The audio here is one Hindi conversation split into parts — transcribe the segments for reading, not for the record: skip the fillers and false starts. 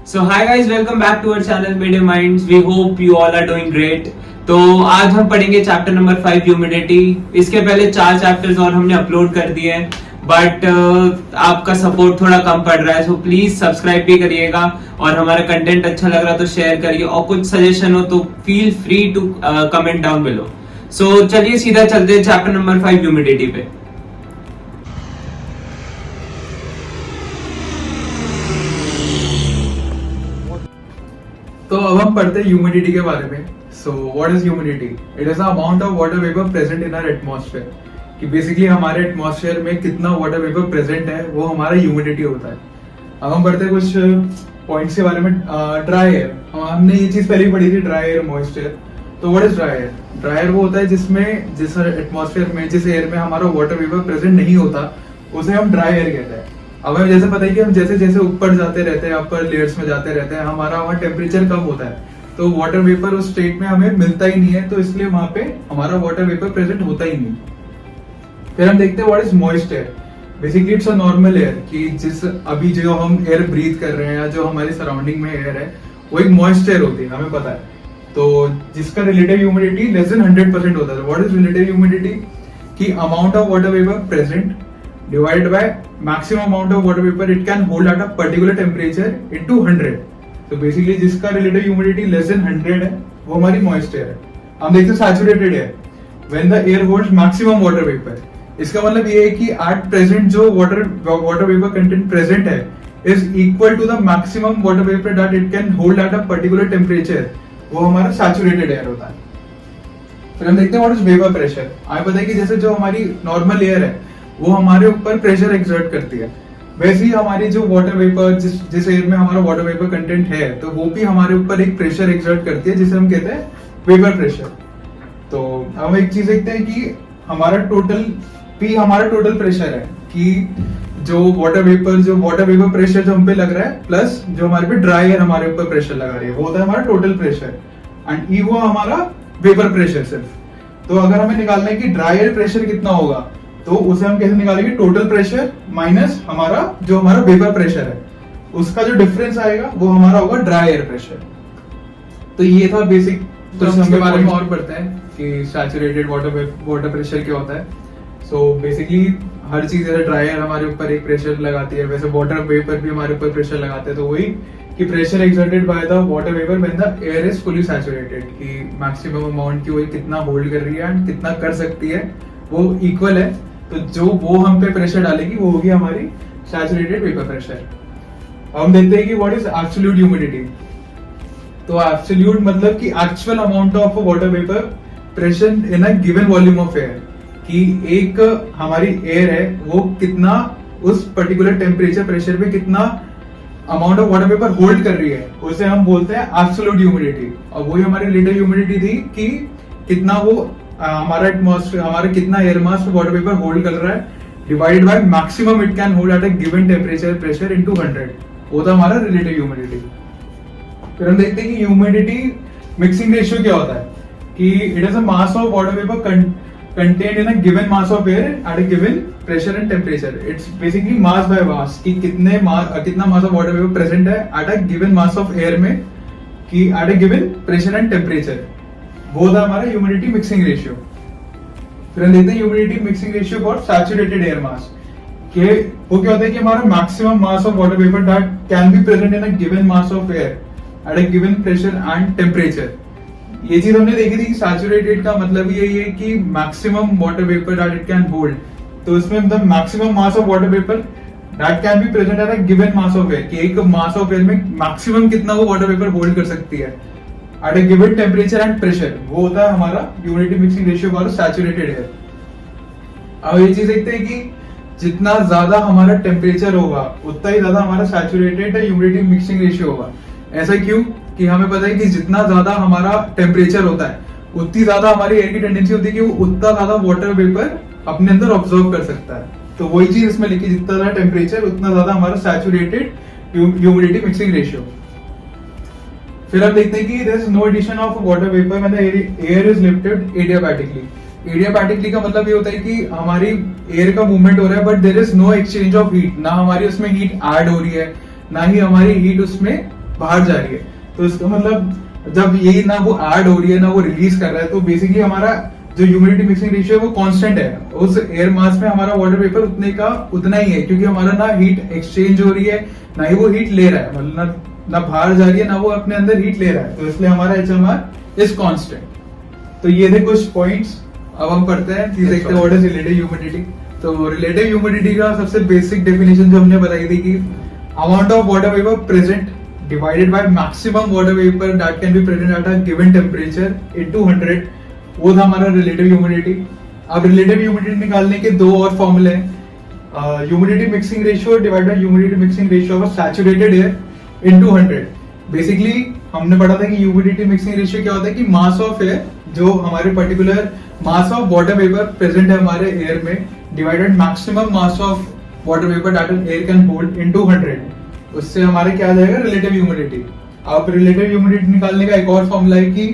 So hi guys, welcome back to our channel media minds. We hope you all are doing great. तो आज हम पढ़ेंगे चैप्टर नंबर 5 ह्यूमिडिटी। इसके पहले 4 चैप्टर्स और हमने अपलोड कर दिए हैं, बट आपका सपोर्ट थोड़ा कम पड़ रहा है, सो प्लीज सब्सक्राइब भी करिएगा और हमारा कंटेंट अच्छा लग रहा तो शेयर करिए, और कुछ सजेशन हो तो feel free to comment down below. So चलिए सीधा चलते हैं चैप्टर नंबर 5 ह्यूमिडिटी पे। तो अब हम पढ़ते हैं ह्यूमिडिटी के बारे में। So what is humidity? It is the amount of water vapour present in our atmosphere. कि बेसिकली हमारे एटमॉस्फेयर में कितना वाटर वेपर प्रेजेंट है वो हमारा ह्यूमिडिटी होता है। अब हम पढ़ते हैं कुछ पॉइंट्स के बारे में। ड्राई एयर, हमने ये चीज पहले ही पढ़ी थी, ड्राई एयर, मॉइस्ट एयर। तो what is dry air? Dry air वो होता है जिसमें जिस एटमॉस्फेयर में जिस एयर में हमारा वाटर वेपर प्रेजेंट नहीं होता उसे हम ड्राई एयर कहते हैं। अब हमें जैसे पता है कि हम जैसे जैसे ऊपर जाते रहते हैं, अपर लेयर्स में जाते रहते हैं, हमारा वहाँ टेम्परेचर कम होता है, तो वाटर वेपर उस स्टेट में हमें मिलता ही नहीं है, तो इसलिए वहां पे हमारा वाटर वेपर प्रेजेंट होता ही नहीं। फिर हम देखते हैं what is moist air. Basically it's a normal air, कि जिस अभी जो हम एयर ब्रीथ कर रहे हैं या जो हमारी सराउंडिंग में एयर है वो एक मॉइस्ट एयर होती है, हमें पता है। तो जिसका रिलेटिव ह्यूमिडिटी लेस देन 100% होता है। What is relative humidity? कि amount of water vapour present divided by maximum amount of water vapor it can hold at a particular temperature into 100। तो बेसिकली जिसका relative humidity less than 100 है वो हमारी moist air है। हम देखते हैं saturated air, when the air holds maximum water vapor। इसका मतलब ये है कि at present जो water vapor content present है is equal to the maximum water vapor that it can hold at a particular temperature, वो हमारा saturated air होता है। फिर हम देखते हैं what is vapor pressure। हमें पता है कि जैसे जो हमारी normal air है वो हमारे ऊपर प्रेशर एक्सर्ट करती है, वैसे ही हमारी जो वाटर वेपर जिस एयर में हमारा वाटर वेपर कंटेंट है तो वो भी हमारे ऊपर एक प्रेशर एक्सर्ट करती है, जिसे हम कहते हैं वेपर प्रेशर। तो हम एक चीज देखते हैं कि हमारा टोटल प्रेशर है, कि जो वाटर वेपर प्रेशर जो हम पे लग रहा है प्लस जो हमारे पे ड्राई एयर हमारे ऊपर प्रेशर लगा रही है वो होता है हमारा टोटल प्रेशर, एंड ई हुआ हमारा वेपर प्रेशर सिर्फ। तो अगर हमें निकालना है कि ड्राई एयर प्रेशर कितना होगा तो उसे हम कैसे निकालेंगे? टोटल प्रेशर माइनस हमारा वेपर प्रेशर है, उसका जो डिफरेंस आएगा वो हमारा होगा ड्राई एयर प्रेशर। तो ये था बेसिक। तो हम इसके बारे में और पढ़ते हैं कि सैचुरेटेड वाटर प्रेशर क्या होता है। सो बेसिकली हर चीज जैसे ड्राई एयर हमारे ऊपर एक प्रेशर लगाती है, वैसे वाटर वेपर भी हमारे ऊपर प्रेशर लगाते हैं। तो वही कि pressure exerted by the water vapour when the air is fully saturated, कि मैक्सिमम अमाउंट की वही कितना होल्ड कर रही है एंड कितना कर सकती है वो इक्वल है। तो जो वो हम पे प्रेशर डालेगी वो होगी हमारी सैचुरेटेड वेपर प्रेशर। हम देखते हैं कि व्हाट इज एब्सोल्यूट ह्यूमिडिटी। तो एब्सोल्यूट मतलब कि actual amount of water vapour present in a given volume of air, कि एक हमारी एयर है वो कितना उस पर्टिकुलर टेम्परेचर प्रेशर पे कितना amount of water vapour hold कर रही है, उसे हम बोलते हैं एब्सोल्यूट ह्यूमिडिटी। और वही हमारी रिलेटिव ह्यूमिडिटी थी कि कितना वो हमारा एटमॉस्फेयर हमारा कितना air mass water vapour hold कर रहा है divided by maximum it can hold eight a given temperature pressure into 100, वो था हमारा रिलेटिव ह्यूमिडिटी। फिर हम देखते हैं कि ह्यूमिडिटी मिक्सिंग रेशियो क्या होता है, कि it is a mass of water vapour contained in a given mass of air at a given pressure and temperature. It's basically mass by mass, कि कितना mass of water vapour present है at a given mass of air में, कि at a given pressure and temperature, वो था हमारा ह्यूमिडिटी मिक्सिंग रेशियो। फिर हम देखते हैं humidity mixing ratio for saturated air mass, कि वो क्या होता है कि हमारा maximum mass of water vapour that can be present in a given mass of air at a given pressure and temperature. ये चीज हमने देखी थी कि सैचुरेटेड का मतलब यही है कि maximum water vapour that it can hold. तो इसमें मतलब maximum mass of water vapour that can be present at a given mass of air, कि एक मास ऑफ एयर में मैक्सिमम कितना वो वाटर वेपर होल्ड कर सकती है at a given temperature and pressure, वो होता है हमारा humidity mixing ratio for saturated air. अब ये चीज देखते हैं कि जितना ज्यादा हमारा टेम्परेचर होगा उतना ही ज्यादा हमारा सैचुरेटेड ह्यूमिडिटी मिक्सिंग रेशियो होगा। ऐसा क्यों? कि हमें पता है कि जितना ज्यादा हमारा टेम्परेचर होता है उतनी ज्यादा हमारी एयर की टेंडेंसी होती है कि वो उतना ज्यादा वाटर वेपर अपने अंदर ऑब्जर्व कर सकता है। तो वही चीज इसमें लिखी, जितना ज्यादा टेम्परेचर उतना ज्यादा हमारा सैचुरेटेड ह्यूमिडिटी मिक्सिंग रेशियो। फिर हम देखते हैं कि there is no addition of water vapour when the air is lifted adiabatically. Adiabatically का मतलब ये होता है कि हमारी एयर का मूवमेंट हो रहा है but there is no exchange of heat, ना हमारी उसमें हीट ऐड हो रही है ना ही हमारी हीट उसमें बाहर जा रही है, तो इसका मतलब जब ये ना वो ऐड हो रही है ना वो रिलीज कर रहा है, तो बेसिकली हमारा जो ह्यूमिडिटी मिक्सिंग रेशियो है वो कांस्टेंट है। उस एयर मास में हमारा वाटर वेपर उतना ही है, क्योंकि हमारा ना हीट एक्सचेंज हो रही है ना ही वो हीट ले रहा है, मतलब ना बाहर जा रही है ना वो अपने अंदर हीट ले रहा है, तो इसलिए हमारा HMR इज कांस्टेंट। तो ये थे कुछ पॉइंट्स। अब हम पढ़ते हैं कि देखते हैं व्हाट इज रिलेटिव ह्यूमिडिटी। तो रिलेटिव ह्यूमिडिटी का सबसे बेसिक डेफिनेशन जो हमने बताई थी कि amount of water vapour present divided by maximum water vapour that can be present at a given temperature into 100, वो था हमारा रिलेटिव ह्यूमिडिटी। अब रिलेटिव ह्यूमिडिटी निकालने के दो और फॉर्मूले हैं, humidity mixing ratio divided by humidity mixing ratio of saturated air into 100। Basically हमने पढ़ा था कि ह्यूमिडिटी मिक्सिंग रेशियो क्या होता है कि मास ऑफ एयर, जो हमारे particular mass of water vapour present है हमारे एयर में, divided maximum mass of water vapour that air can hold into 100, उससे हमारे क्या आ जाएगा रिलेटिव ह्यूमिडिटी। अब रिलेटिव ह्यूमिडिटी निकालने का एक और फॉर्मूला है कि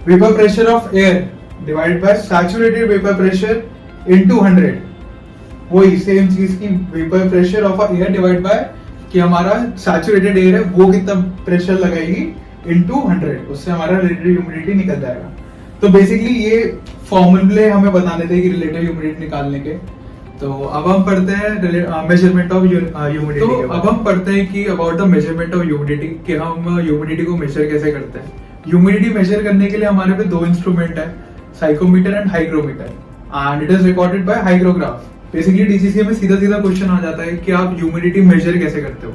vapour pressure of air divided by saturated vapour pressure into 100, वही सेम चीज की vapour pressure of air divide by कि हमारा सैचुरेटेड एयर है वो कितना प्रेशर लगाएगी इनटू 100, उससे हमारा रिलेटिव ह्यूमिडिटी निकल जाएगा। तो बेसिकली ये फॉर्मूले हमें बताने थे कि रिलेटिव ह्यूमिडिटी निकालने के। तो अब हम पढ़ते हैं मेजरमेंट ऑफ ह्यूमिडिटी। तो अब हम पढ़ते हैं कि about the measurement of humidity, कि हम ह्यूमिडिटी को मेजर कैसे करते हैं। ह्यूमिडिटी मेजर करने के लिए हमारे पे दो इंस्ट्रूमेंट है, psychrometer and hygrometer, and it is recorded by hygrograph. Basically DCCA में सीधा सीधा क्वेश्चन आ जाता है कि आप ह्यूमिडिटी मेजर कैसे करते हो,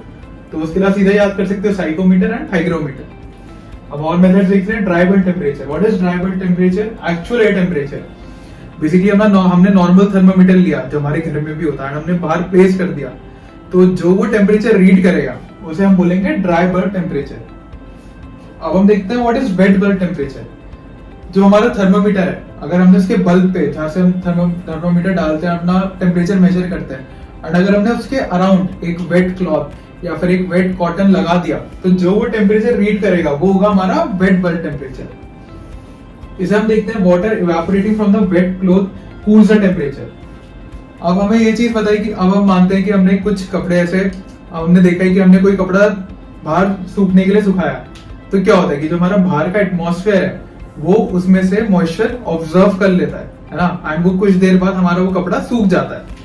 तो उसके लिए आप सीधा याद कर सकते हो साइकोमीटर एंड हाइग्रोमीटर। अब और मेथड देखते हैं dry bulb temperature. What is dry bulb temperature? Actual air temperature. Basically हमने नॉर्मल थर्मामीटर लिया जो हमारे घर में भी होता है, हमने बाहर प्लेस कर दिया, तो जो वो टेम्परेचर रीड करेगा उसे हम बोलेंगे ड्राई बल्ब टेम्परेचर। अब हम देखते हैं what is wet bulb temperature. जो हमारा थर्मामीटर है, अगर हमने उसके बल्ब पे जहां से हम थर्मामीटर डालते हैं अपना टेम्परेचर मेजर करते हैं, और अगर हमने उसके अराउंड एक वेट क्लॉथ या फिर एक वेट कॉटन लगा दिया, तो जो वो टेम्परेचर रीड करेगा वो होगा हमारा वेट बल्ब टेम्परेचर। इसे हम देखते हैं water evaporating from the wet cloth cools the temperature. अब हमें ये चीज पता है कि अब हम मानते हैं कि हमने कुछ कपड़े ऐसे, हमने देखा है कि हमने कोई कपड़ा बाहर सूखने के लिए सुखाया, तो क्या होता है कि जो हमारा बाहर का एटमॉस्फेयर है वो उसमें से मॉइस्चर ऑब्जर्व कर लेता है ना, एंड वो कुछ देर बाद हमारा वो कपड़ा सूख जाता है।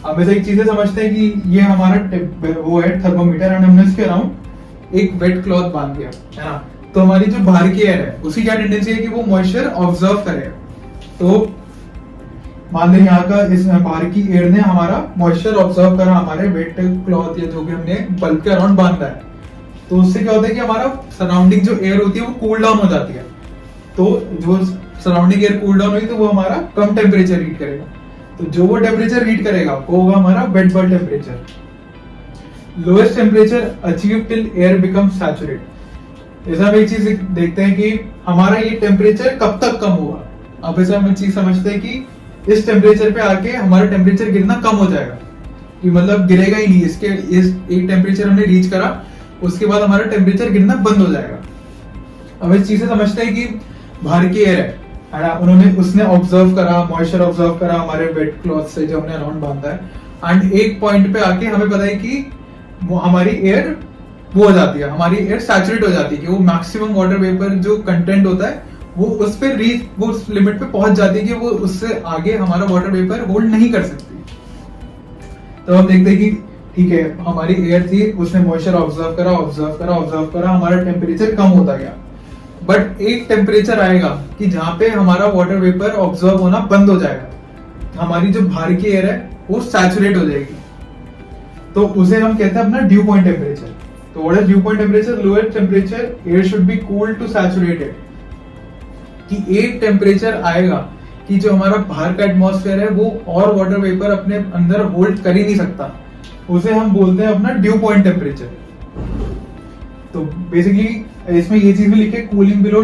अब ऐसे एक चीजें समझते हैं कि ये हमारा वो है थर्मोमीटर, एंड हमने इसके अराउंड एक वेट क्लॉथ बांध दिया है ना, तो हमारी जो बाहर की एयर है उसकी क्या टेंडेंसी है कि वो मॉइस्चर ऑब्जर्व करेगा। तो मान लें यहाँ का इस बाहर की एयर ने हमारा मॉइस्चर ऑब्जर्व करा हमारे वेट क्लॉथ या जो भी हमने बल्ब के अराउंड बांधा है, तो उससे क्या होता है कि हमारा सराउंडिंग जो एयर होती है वो कूल डाउन हो जाती है। तो जो सराउंडिंग एयर कूल डाउन हुई तो वो हमारा कम टेम्परेचर रीड करेगा, तो जो वो टेम्परेचर रीड करेगा वो होगा हमारा wet bulb temperature. Lowest temperature achieve till air become saturate. ऐसा हम एक चीज देखते हैं कि हमारा ये टेम्परेचर कब तक कम होगा। अब ऐसा हम एक चीज समझते हैं कि इस टेम्परेचर पे आके हमारा टेम्परेचर गिरना कम हो जाएगा, कि मतलब गिरेगा ही नहीं, इसके इस एक टेम्परेचर हमने रीच करा उसके बाद हमारा टेम्परेचर गिरना बंद हो जाएगा। अब इस चीज से समझते हैं कि बाहर की एयर है, उसने ऑब्जर्व करा, मॉइस्चर ऑब्जर्व करा हमारे वेट क्लॉथ से जो हमने अराउंड बांधा है, एंड एक पॉइंट पे आके हमें पता है कि वो हमारी एयर वो हो जाती है, हमारी एयर सैचुरेट हो जाती है, कि वो मैक्सिमम वाटर वेपर जो कंटेंट होता है वो उस पे रीच, वो उस लिमिट पे पहुंच जाती है कि वो उससे आगे हमारा वाटर वेपर होल्ड नहीं कर सकती। तो हम देखते हैं कि ठीक है हमारी एयर थी, उसने मॉइस्चर ऑब्जर्व करा, हमारा टेम्परेचर कम होता गया, बट एक टेम्परेचर आएगा कि जहां पे हमारा वाटर वेपर ऑब्जर्व होना बंद हो जाएगा, हमारी जो बाहर की एयर है वो सैचुरेट हो जाएगी, तो उसे हम कहते हैं अपना ड्यू पॉइंट टेम्परेचर। तो what is dew point temperature? Lowest temperature air should be cool to saturated, कि एक टेम्परेचर आएगा कि जो हमारा बाहर का एटमॉस्फेयर है वो और वाटर वेपर अपने अंदर होल्ड कर ही नहीं सकता, उसे हम बोलते हैं अपना ड्यू पॉइंट टेम्परेचर। तो बेसिकली इसमें ये चीज भी लिखे, cooling below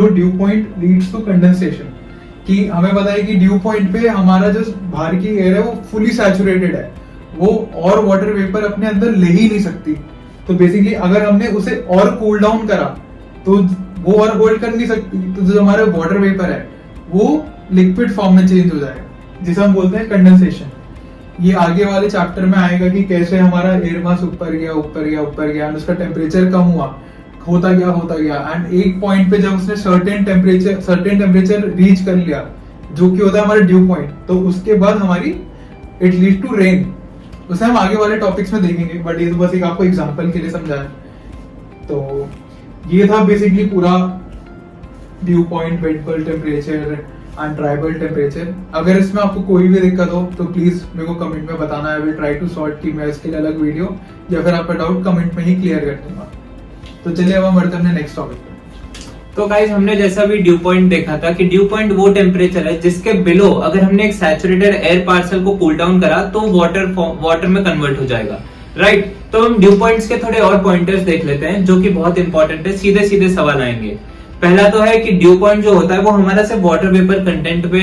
dew point leads to condensation, कि हमें पता है कि ड्यू पॉइंट पे हमारा जो बाहर की एयर है वो फुली सैचुरेटेड है, वो और वाटर वेपर अपने अंदर ले ही नहीं सकती। तो बेसिकली अगर हमने उसे और कूल डाउन करा तो वो और होल्ड कर नहीं सकती, तो जो हमारा वाटर वेपर है वो लिक्विड फॉर्म में चेंज हो जाएगा, जिसे हम बोलते हैं कंडेंसेशन। ये आगे वाले चैप्टर में आएगा कि कैसे हमारा एयर मास ऊपर गया ऊपर गया ऊपर गया, एंड उसका टेम्परेचर कम हुआ, होता गया, एंड एक पॉइंट पे जब उसने सर्टेन टेम्परेचर रीच कर लिया, जो कि होता है हमारा ड्यू पॉइंट, तो उसके बाद हमारी इट लीड टू रेन। उसे हम आगे वाले टॉपिक्स में देखेंगे, बट ये तो बस एक आपको एग्जांपल के लिए समझाया। तो ये था बेसिकली पूरा due point, wet bulb temperature and dry bulb temperature. अगर इसमें आपको कोई भी दिक्कत हो तो प्लीज मेरे को कमेंट में बताना, I will try to sort कि मैं इसके लिए अलग वीडियो या फिर आपका डाउट कमेंट में ही क्लियर कर दूंगा। तो चलिए अब हम बढ़ते हैं नेक्स्ट टॉपिक पे। तो गाइस हमने जैसा भी ड्यू पॉइंट देखा था कि ड्यू पॉइंट वो टेम्परेचर है जिसके बिलो अगर हमने एक सैचुरेटेड एयर पार्सल को कूल डाउन करा तो वाटर में कन्वर्ट हो जाएगा, राइट। तो हम ड्यू पॉइंट्स के थोड़े और पॉइंटर्स देख लेते हैं जो कि बहुत इंपॉर्टेंट है, सीधे सीधे सवाल आएंगे। पहला तो है कि ड्यू पॉइंट जो होता है वो हमारा सिर्फ वाटर वेपर कंटेंट पे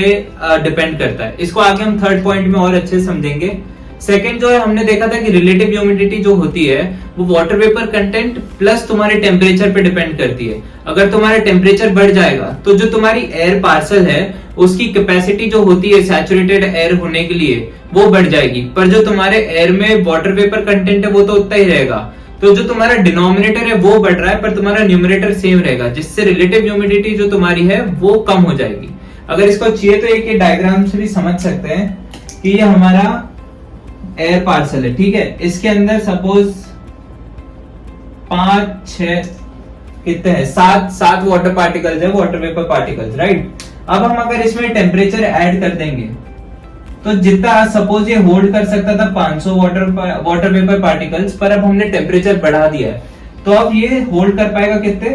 डिपेंड करता है। इसको आगे हम थर्ड पॉइंट में और अच्छे से समझेंगे। सेकंड जो है, हमने देखा था कि रिलेटिव ह्यूमिडिटी जो होती है वो वाटर वेपर कंटेंट प्लस तुम्हारे टेम्परेचर पे डिपेंड करती है। अगर तुम्हारा टेम्परेचर बढ़ जाएगा तो जो तुम्हारी एयर पार्सल है उसकी कैपेसिटी जो होती है सैचुरेटेड एयर होने के लिए वो बढ़ जाएगी, पर जो तुम्हारे एयर में वाटर वेपर कंटेंट है वो तो उतना ही रहेगा। तो जो तुम्हारा डिनोमिनेटर है वो बढ़ रहा है पर तुम्हारा न्यूमरेटर सेम रहेगा, जिससे रिलेटिव ह्यूमिडिटी जो तुम्हारी है वो कम हो जाएगी। अगर इसको चाहिए तो एक डायग्राम से भी समझ सकते हैं कि ये हमारा एयर पार्सल है, ठीक है। इसके अंदर सपोज 5 6 कितने हैं, 7 वाटर पार्टिकल्स है, वाटर वेपर पार्टिकल्स, राइट। अब हम अगर इसमें टेम्परेचर ऐड कर देंगे तो जितना सपोज ये होल्ड कर सकता था 500 वाटर वेपर पार्टिकल्स, पर अब हमने टेम्परेचर बढ़ा दिया है तो अब ये होल्ड कर पाएगा कितने,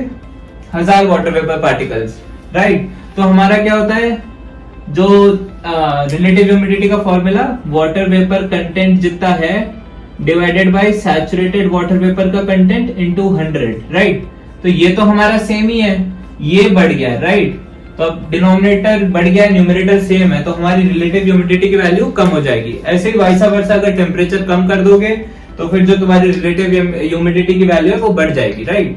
1000 वाटर वेपर पार्टिकल्स, राइट। तो हमारा क्या होता है, जो रिलेटिव ह्यूमिडिटी का फॉर्मूला वाटर वेपर कंटेंट जितना है divided by saturated water vapour का कंटेंट इनटू 100, राइट। तो ये तो हमारा सेम ही है, ये बढ़ गया, राइट। तो अब डिनोमिनेटर बढ़ गया, न्यूमरेटर सेम है, तो हमारी रिलेटिव ह्यूमिडिटी की वैल्यू कम हो जाएगी। ऐसे ही वाइसा वर्सा, अगर टेम्परेचर कम कर दोगे तो फिर जो तुम्हारी रिलेटिव ह्यूमिडिटी की वैल्यू है वो बढ़ जाएगी, राइट।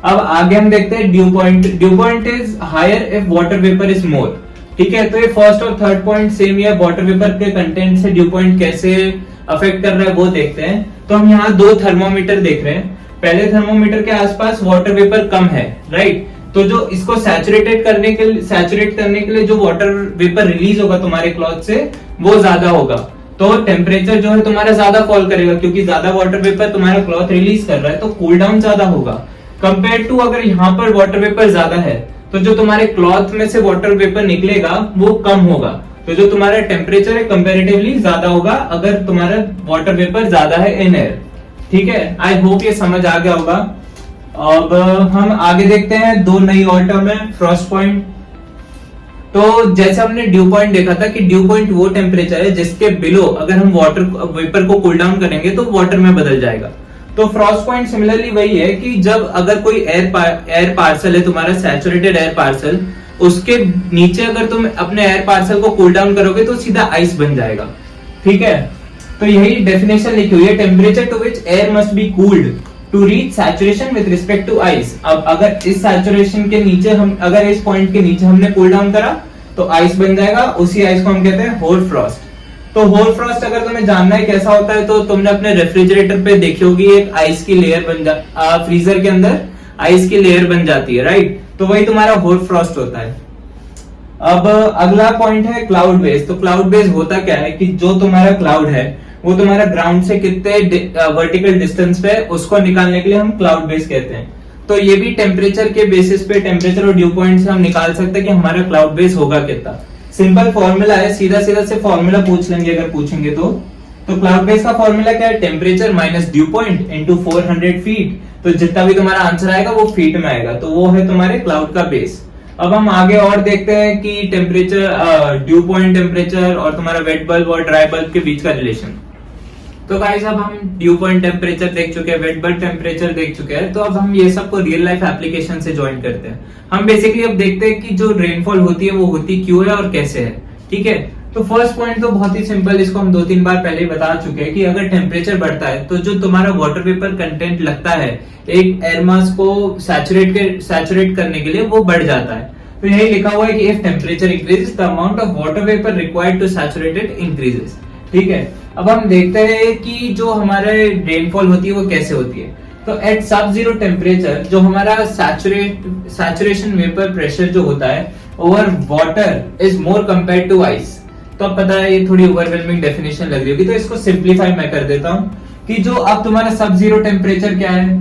अब आगे हम देखते हैं dew point. Dew point is higher if water vapour is more, ठीक है। तो ये फर्स्ट और थर्ड पॉइंट सेम ही है, वाटर वेपर के कंटेंट से ड्यू पॉइंट कैसे अफेक्ट कर रहा है वो देखते हैं। तो हम यहाँ 2 थर्मोमीटर देख रहे हैं। पहले थर्मोमीटर के आसपास वाटर वेपर कम है, राइट। तो जो इसको सैचुरेट करने के लिए जो वाटर वेपर रिलीज होगा तुम्हारे क्लॉथ से वो ज्यादा होगा, तो टेम्परेचर जो है तुम्हारा ज्यादा फॉल करेगा, क्योंकि ज्यादा वाटर वेपर तुम्हारा क्लॉथ रिलीज कर रहा है तो कूल डाउन ज्यादा होगा। कंपेयर टू अगर यहाँ पर वाटर वेपर ज्यादा है तो जो तुम्हारे क्लॉथ में से वाटर वेपर निकलेगा वो कम होगा, तो जो तुम्हारा टेम्परेचर है कंपैरेटिवली ज्यादा होगा अगर तुम्हारा वाटर वेपर ज्यादा है इन एयर, ठीक है। आई होप ये समझ आ गया होगा। अब हम आगे देखते हैं 2 नई और टर्म है, फ्रॉस्ट पॉइंट। तो जैसे हमने ड्यू पॉइंट देखा था कि ड्यू पॉइंट वो टेम्परेचर है जिसके बिलो अगर हम वाटर वेपर को कूल डाउन करेंगे तो वाटर में बदल जाएगा। तो फ्रॉस्ट पॉइंट सिमिलरली वही है कि जब अगर कोई एयर पार्सल है तुम्हारा सैचुरेटेड एयर पार्सल, उसके नीचे अगर तुम अपने एयर पार्सल को कूल डाउन करोगे तो सीधा आइस बन जाएगा, ठीक है। तो यही डेफिनेशन लिखी हुई है, temperature to which air must be cooled to reach saturation with respect to ice. अब अगर इस सैचुरेशन के नीचे हम अगर इस पॉइंट के नीचे हमने कूल डाउन करा तो आइस बन जाएगा, उसी आइस को हम कहते हैं होल फ्रॉस्ट। तो होल फ्रॉस्ट अगर तुम्हें जानना है कैसा होता है तो तुमने अपने रेफ्रिजरेटर पे देखी होगी एक आइस की लेयर फ्रीजर के अंदर आइस की लेयर बन जाती है, राइट। तो वही तुम्हारा होल फ्रॉस्ट होता है। अब अगला पॉइंट है क्लाउड बेस। तो क्लाउड बेस होता क्या है कि जो तुम्हारा क्लाउड है वो तुम्हारा ग्राउंड से कितने वर्टिकल डिस्टेंस पे उसको निकालने के लिए हम क्लाउड बेस कहते हैं। तो ये भी टेम्परेचर के बेसिस पे, टेम्परेचर और ड्यू पॉइंट से हम निकाल सकते हैं कि हमारा क्लाउड बेस होगा कितना। सिंपल फॉर्मूला है, सीधा सीधा से फॉर्मूला पूछ लेंगे अगर पूछेंगे तो क्लाउड बेस का फॉर्मूला क्या है, temperature minus due point into 400 feet. तो जितना भी तुम्हारा आंसर आएगा वो फीट में आएगा, तो वो है तुम्हारे क्लाउड का बेस। अब हम आगे और देखते हैं कि टेम्परेचर, ड्यू पॉइंट टेम्परेचर और तुम्हारा वेट बल्ब और ड्राई बल्ब के बीच का रिलेशन। तो गाइस अब हम ड्यू पॉइंट टेम्परेचर देख चुके हैं, वेट बल्ब टेम्परेचर देख चुके हैं, तो अब हम ये सबको रियल लाइफ एप्लीकेशन से ज्वाइन करते हैं। हम बेसिकली अब देखते हैं कि जो रेनफॉल होती है वो होती क्यों है और कैसे है, ठीक है। तो फर्स्ट पॉइंट तो बहुत ही सिंपल, इसको हम 2-3 बार पहले बता चुके हैं कि अगर टेम्परेचर बढ़ता है तो जो तुम्हारा वाटर वेपर कंटेंट लगता है एक एयर मास को सैचुरेट करने के लिए वो बढ़ जाता है। तो यही लिखा हुआ है कि if temperature increases the amount of water vapour required to saturate it increases, ठीक है। अब हम देखते हैं कि जो हमारे रेनफॉल होती है वो कैसे होती है। तो एट सब जीरो टेम्परेचर जो हमारा सैचुरेशन वेपर प्रेशर जो होता है over water is more compare to ice. तो अब पता है ये थोड़ी ओवरवेलमिंग डेफिनेशन लग रही होगी, तो इसको सिंप्लीफाई मैं कर देता हूँ कि जो अब तुम्हारा सब जीरो टेम्परेचर क्या है,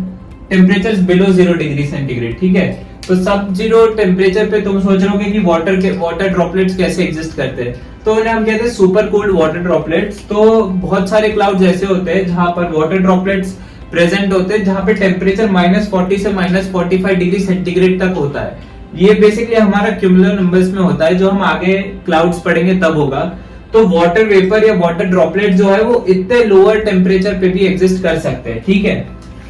टेम्परेचर बिलो 0 डिग्री सेंटीग्रेड, ठीक है। तो सब जीरो टेम्परेचर पे तुम सोच रहे होगे कि वाटर ड्रॉपलेट्स कैसे एग्जिस्ट करते हैं, तो उन्हें हम कहते हैं सुपर कोल्ड वाटर ड्रॉपलेट्स। तो बहुत सारे क्लाउड्स ऐसे होते हैं जहां पर वाटर ड्रॉपलेट्स प्रेजेंट होते हैं जहां पे टेम्परेचर -40 से -45 डिग्री सेंटीग्रेड तक होता है। ये बेसिकली हमारा क्यूमुलर नंबर्स में होता है, जो हम आगे क्लाउड्स पढ़ेंगे तब होगा। तो वाटर वेपर या वाटर ड्रॉपलेट जो है वो इतने लोअर टेम्परेचर पे भी एग्जिस्ट कर सकते हैं, ठीक है।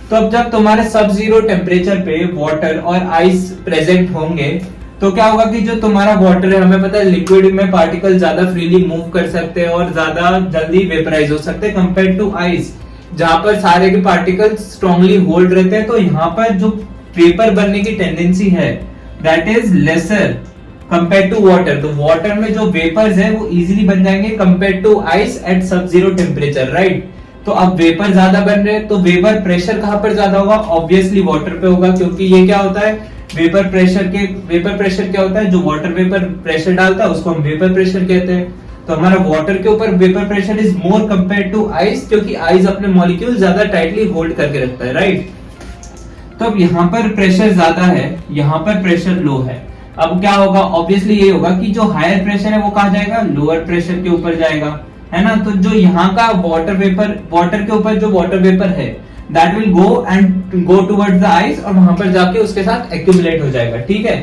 तो अब जब तुम्हारे सब जीरो टेम्परेचर पे वाटर और आइस प्रेजेंट होंगे तो क्या होगा कि जो तुम्हारा वाटर है, हमें पता है लिक्विड में पार्टिकल ज्यादा फ्रीली मूव कर सकते हैं और ज्यादा जल्दी वेपराइज हो सकते हैं कंपेयर टू आइस, जहां पर सारे के पार्टिकल स्ट्रांगली होल्ड रहते हैं। तो यहाँ पर जो वेपर बनने की टेंडेंसी है that is lesser compare to water. तो वाटर में जो वेपर्स है वो इजीली बन जाएंगे compare to ice at sub zero temperature, right. तो अब वेपर ज्यादा बन रहे हैं तो वेपर प्रेशर कहां पर ज्यादा होगा, ऑब्वियसली वाटर पे होगा, क्योंकि ये क्या होता है वेपर प्रेशर क्या होता है, जो वाटर वेपर प्रेशर डालता है उसको हम वेपर प्रेशर कहते हैं। तो हमारा वाटर के ऊपर vapour pressure is more compare to ice, क्योंकि आइस अपने मॉलिक्यूल ज्यादा टाइटली होल्ड करके रखता है, राइट। तो अब यहाँ पर प्रेशर ज्यादा है, यहाँ पर प्रेशर लो है। अब क्या होगा, ऑब्वियसली ये होगा कि जो हायर प्रेशर है वो कहाँ जाएगा, लोअर प्रेशर के ऊपर जाएगा, है ना। तो जो यहाँ का वाटर के ऊपर जो वाटर वेपर है that will go towards the ice और वहां पर जाके उसके साथ एक्यूमुलेट हो जाएगा, ठीक है।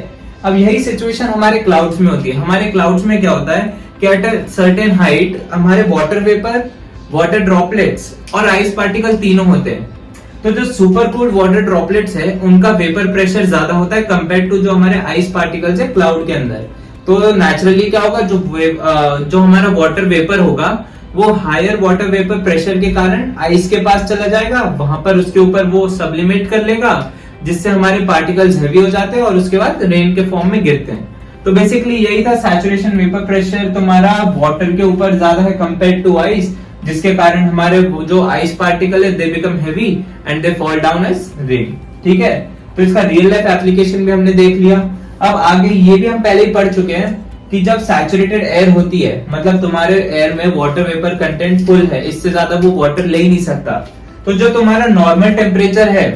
अब यही सिचुएशन हमारे क्लाउड्स में होती है। हमारे क्लाउड्स में क्या होता है कि एट अ सर्टेन हाइट हमारे वाटर वेपर, वाटर ड्रॉपलेट्स और आइस पार्टिकल तीनों होते हैं। तो जो सुपर कूल्ड वाटर ड्रॉपलेट्स है उनका वेपर प्रेशर ज्यादा होता है कंपेयर टू जो हमारे आइस पार्टिकल्स है क्लाउड के अंदर। तो नेचुरली क्या होगा, जो हमारा वाटर वेपर होगा वो हायर वाटर वेपर प्रेशर के कारण आइस के पास चला जाएगा, वहां पर उसके ऊपर वो सब्लिमेट कर लेगा, जिससे हमारे पार्टिकल्स हैवी हो जाते हैं और उसके बाद रेन के फॉर्म में गिरते हैं। तो बेसिकली यही था, सैचुरेशन वेपर प्रेशर तुम्हारा वाटर के ऊपर ज्यादा है कंपेयर टू आइस, जिसके कारण हमारे जो आइस पार्टिकल है they become heavy and they fall down as rain, ठीक है। तो इसका रियल लाइफ एप्लीकेशन भी हमने देख लिया। अब आगे ये भी हम पहले ही पढ़ चुके हैं कि जब सैचुरेटेड एयर होती है, मतलब तुम्हारे एयर में वाटर वेपर कंटेंट फुल है, इससे ज्यादा वो वाटर ले ही नहीं सकता, तो जो तुम्हारा नॉर्मल टेम्परेचर है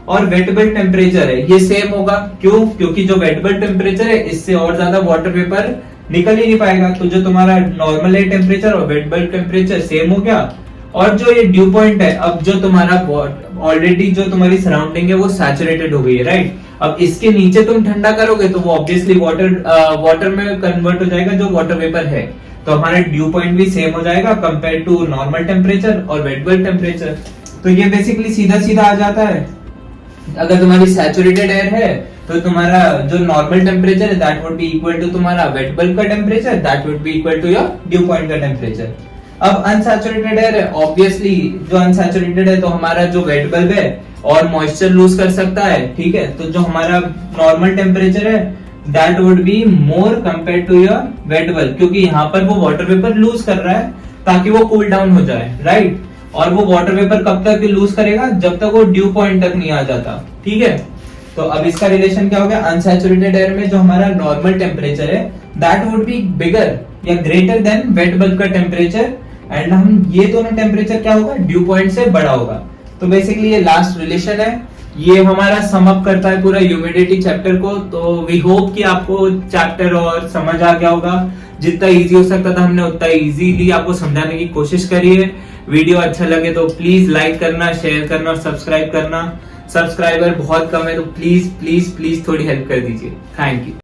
और वेटेबल टेम्परेचर है ये सेम होगा। क्यों? क्योंकि जो वेटेबल टेम्परेचर है इससे और ज्यादा वाटर वेपर निकल ही नहीं पाएगा। तो जो तुम्हारा नॉर्मल एयर टेम्परेचर और वेटेबल टेम्परेचर सेम हो गया। और जो ये ड्यू पॉइंट है, अब जो तुम्हारा ऑलरेडी जो तुम्हारी सराउंडिंग है वो सैचुरेटेड हो गई है, राइट। अब इसके नीचे तुम ठंडा करोगे तो वो ऑब्वियसली वाटर में कन्वर्ट हो जाएगा जो वाटर वेपर है। तो हमारा ड्यू पॉइंट भी सेम हो जाएगा कंपेयर टू नॉर्मल टेम्परेचर और वेटेबल टेम्परेचर। तो ये बेसिकली सीधा सीधा आ जाता है, अगर तुम्हारी सैचुरेटेड एयर है तो तुम्हारा जो नॉर्मल टेम्परेचर है that would be equal to तुम्हारा वेटेबल का temperature, that would be equal to your dew point का टेम्परेचर। अब अनसैचुरेटेड एयर है, ऑब्वियसली जो अनसैचुरेटेड है तो हमारा जो वेटेबल है और मॉइस्चर लूज कर सकता है, ठीक है। तो जो हमारा नॉर्मल टेम्परेचर है that would be more compare to your wet bulb, क्योंकि यहाँ पर वो वाटर वेपर लूज कर रहा है ताकि वो कूल डाउन हो जाए, राइट। और वो वाटर वेपर कब तक लूज करेगा, जब तक वो ड्यू पॉइंट तक नहीं आ जाता, ठीक है। तो अब इसका रिलेशन क्या हो गया, अनसैचुरेटेड एयर में जो हमारा नॉर्मल टेम्परेचर है दैट वुड बी बिगर या ग्रेटर देन वेटेबल का टेम्परेचर, एंड हम ये दोनों टेम्परेचर क्या होगा, ड्यू पॉइंट से बड़ा होगा। तो बेसिकली ये लास्ट रिलेशन है, ये हमारा सम अप करता है पूरा ह्यूमिडिटी चैप्टर को। तो वी होप कि आपको चैप्टर और समझ आ गया होगा। जितना इजी हो सकता था हमने उतना इजीली आपको समझाने की कोशिश करी है। वीडियो अच्छा लगे तो प्लीज लाइक करना, शेयर करना और सब्सक्राइब करना। सब्सक्राइबर बहुत कम है तो प्लीज प्लीज प्लीज थोड़ी हेल्प कर दीजिए। Thank you.